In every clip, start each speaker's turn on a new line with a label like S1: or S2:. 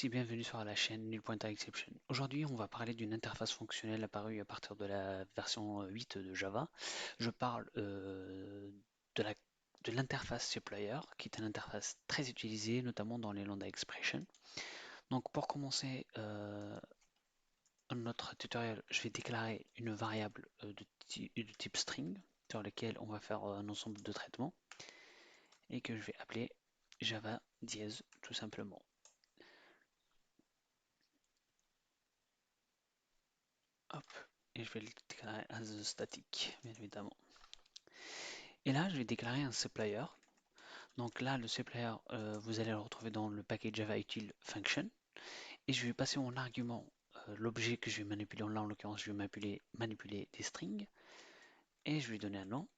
S1: tous et bienvenue sur la chaîne Null.exception. Aujourd'hui, on va parler d'une interface fonctionnelle apparue à partir de la version 8 de Java. Je parle de la- de l'interface supplier, qui est une interface très utilisée, notamment dans les lambda expression. Donc, pour commencer notre tutoriel, je vais déclarer une variable de type string, sur laquelle on va faire un ensemble de traitements, et que je vais appeler Java dièse, tout simplement. Hop, et je vais le déclarer as static, bien évidemment. Et là, je vais déclarer un supplier. Donc là, le supplier, vous allez le retrouver dans le paquet Java util function. Et je vais passer en argument l'objet que je vais manipuler. Là, en l'occurrence, je vais manipuler des strings. Et je vais donner un nom.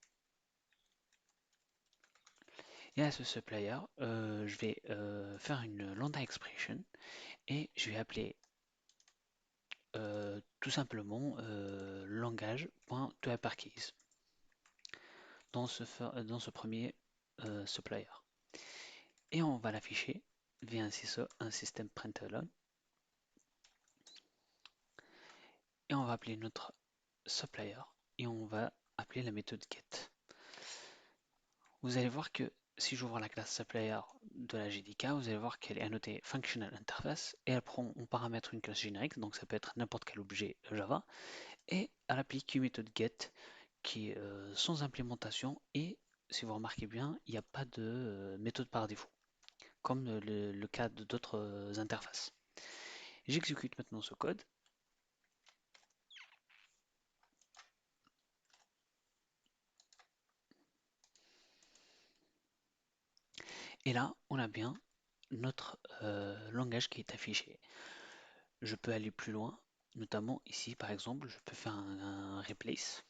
S1: Et à ce supplier, je vais faire une lambda expression. Et je vais appeler tout simplement langage.toUpperCase dans ce premier supplier. Et on va l'afficher via un système println. Et on va appeler notre supplier et on va appeler la méthode get. Vous allez voir que si j'ouvre la classe supplier de la JDK, vous allez voir qu'elle est annotée functional interface et elle prend en paramètre une classe générique, donc ça peut être n'importe quel objet Java, et elle applique une méthode get qui est sans implémentation et si vous remarquez bien, il n'y a pas de méthode par défaut, comme le cas d'autres interfaces. J'exécute maintenant ce code. Et là, on a bien notre langage qui est affiché. Je peux aller plus loin, notamment ici par exemple, je peux faire un replace.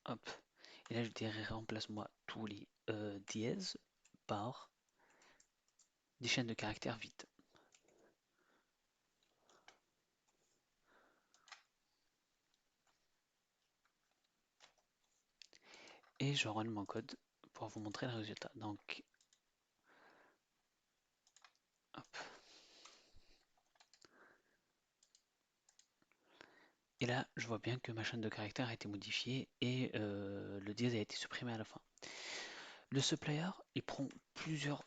S1: Hop. Et là je dirais remplace-moi tous les dièses par des chaînes de caractères vides. Et je run mon code pour vous montrer le résultat. Donc, hop. Et là, je vois bien que ma chaîne de caractères a été modifiée et le dièse a été supprimé à la fin. Le supplier, il prend plusieurs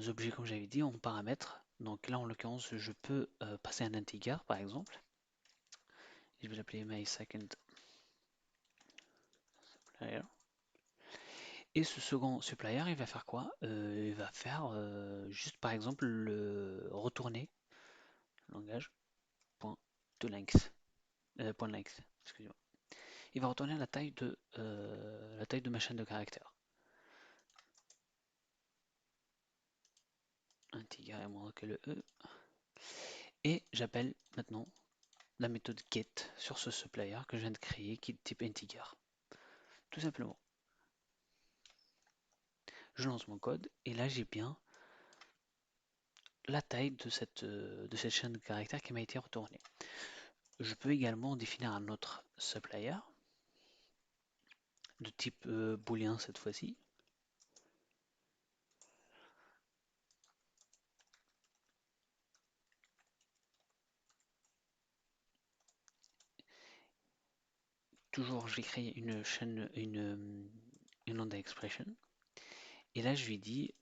S1: objets, comme j'avais dit, en paramètres. Donc là, en l'occurrence, je peux passer un integer, par exemple. Je vais l'appeler my second supplier. Et ce second supplier, il va faire quoi? Il va faire juste, par exemple, le retourner langage point de length, point length, excusez-moi. Il va retourner la taille de ma chaîne de caractères. Integer est moins que le e. Et j'appelle maintenant la méthode get sur ce supplier que je viens de créer qui est de type integer. Tout simplement. Je lance mon code et là j'ai bien la taille de cette chaîne de caractères qui m'a été retournée. Je peux également définir un autre supplier de type booléen cette fois-ci. Toujours, je vais créer une chaîne, une lambda expression. Et là, je lui dis,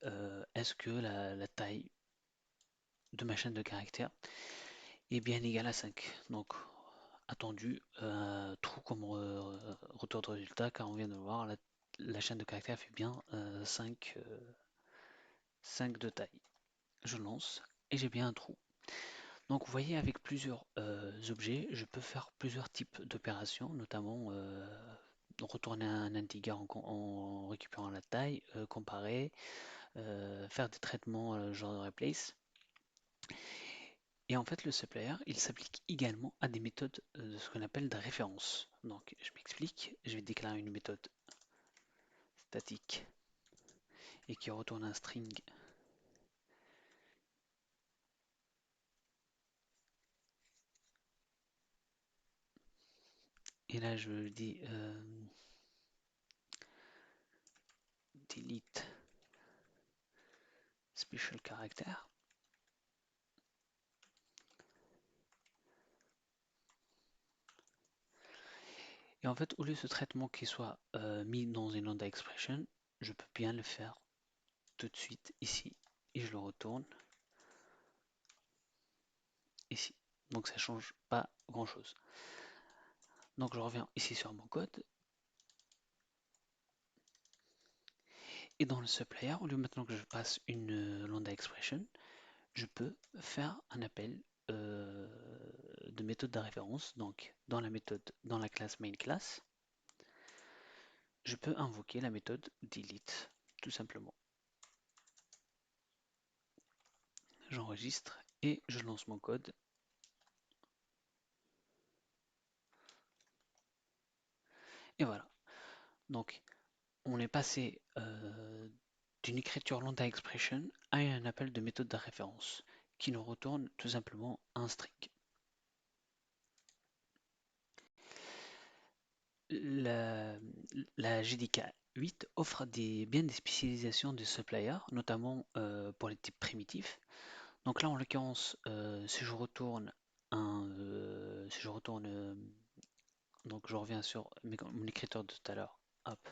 S1: est-ce que la taille de ma chaîne de caractères est bien égale à 5. Donc, attendu, true comme retour de résultat, car on vient de le voir, la chaîne de caractères fait bien 5 de taille. Je lance et j'ai bien un trou. Donc vous voyez, avec plusieurs objets, je peux faire plusieurs types d'opérations, notamment retourner un integer en récupérant la taille, comparer, faire des traitements genre de replace. Et en fait, le supplier, il s'applique également à des méthodes de ce qu'on appelle de référence. Donc je m'explique, je vais déclarer une méthode statique et qui retourne un string. Et là, je dis delete special character. Et en fait, au lieu de ce traitement qui soit mis dans une lambda expression, je peux bien le faire tout de suite ici. Et je le retourne ici. Donc ça change pas grand chose. Donc je reviens ici sur mon code. Et dans le supplier, au lieu maintenant que je passe une lambda expression, je peux faire un appel de méthode de référence. Donc dans la méthode, dans la classe main class, je peux invoquer la méthode delete, tout simplement. J'enregistre et je lance mon code. Et voilà. Donc on est passé d'une écriture lambda expression à un appel de méthode de référence qui nous retourne tout simplement un string. La JDK 8 offre bien des spécialisations de supplier, notamment pour les types primitifs. Donc là, en l'occurrence, si je retourne donc je reviens sur mon écriture de tout à l'heure. Hop,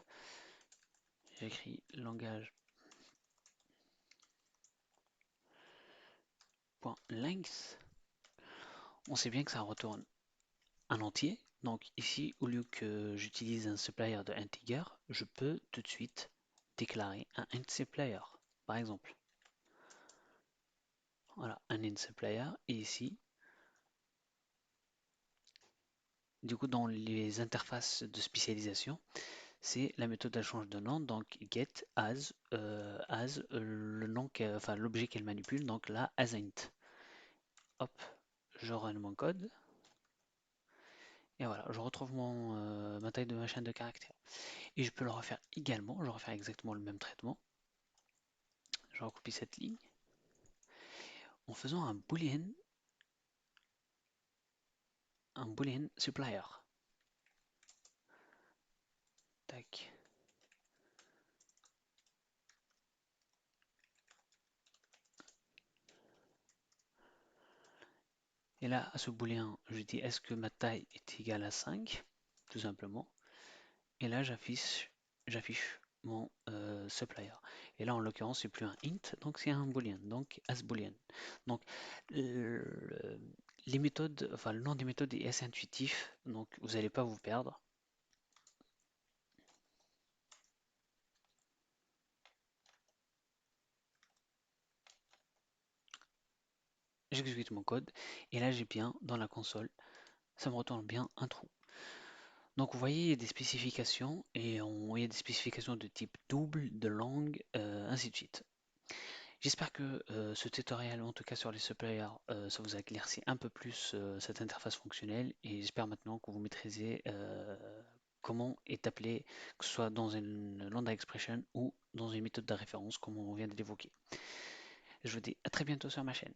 S1: j'écris langage .length. On sait bien que ça retourne un entier. Donc ici, au lieu que j'utilise un supplier de integer, je peux tout de suite déclarer un int supplier, par exemple. Voilà, un int supplier. Et ici, du coup, dans les interfaces de spécialisation, c'est la méthode de change de nom, donc get as le nom, enfin l'objet qu'elle manipule, donc là as int. Hop, je run mon code. Et voilà, je retrouve ma taille de ma chaîne de caractères. Et je peux le refaire également, je refais exactement le même traitement. Je recopie cette ligne en faisant un boolean supplier. Tac. Et là, à ce booléen, je dis est-ce que ma taille est égale à 5, tout simplement. Et là, j'affiche mon supplier. Et là, en l'occurrence, c'est plus un int, donc c'est un boolean, donc as boolean. Donc, les méthodes, enfin, le nom des méthodes est assez intuitif, donc vous n'allez pas vous perdre. J'exécute mon code, et là, j'ai bien dans la console, ça me retourne bien un trou. Donc, vous voyez, il y a des spécifications, et il y a des spécifications de type double, de langue, ainsi de suite. J'espère que ce tutoriel, en tout cas sur les suppliers, ça vous a éclairci un peu plus cette interface fonctionnelle et j'espère maintenant que vous maîtrisez comment est appelé, que ce soit dans une lambda expression ou dans une méthode de référence comme on vient de l'évoquer. Je vous dis à très bientôt sur ma chaîne.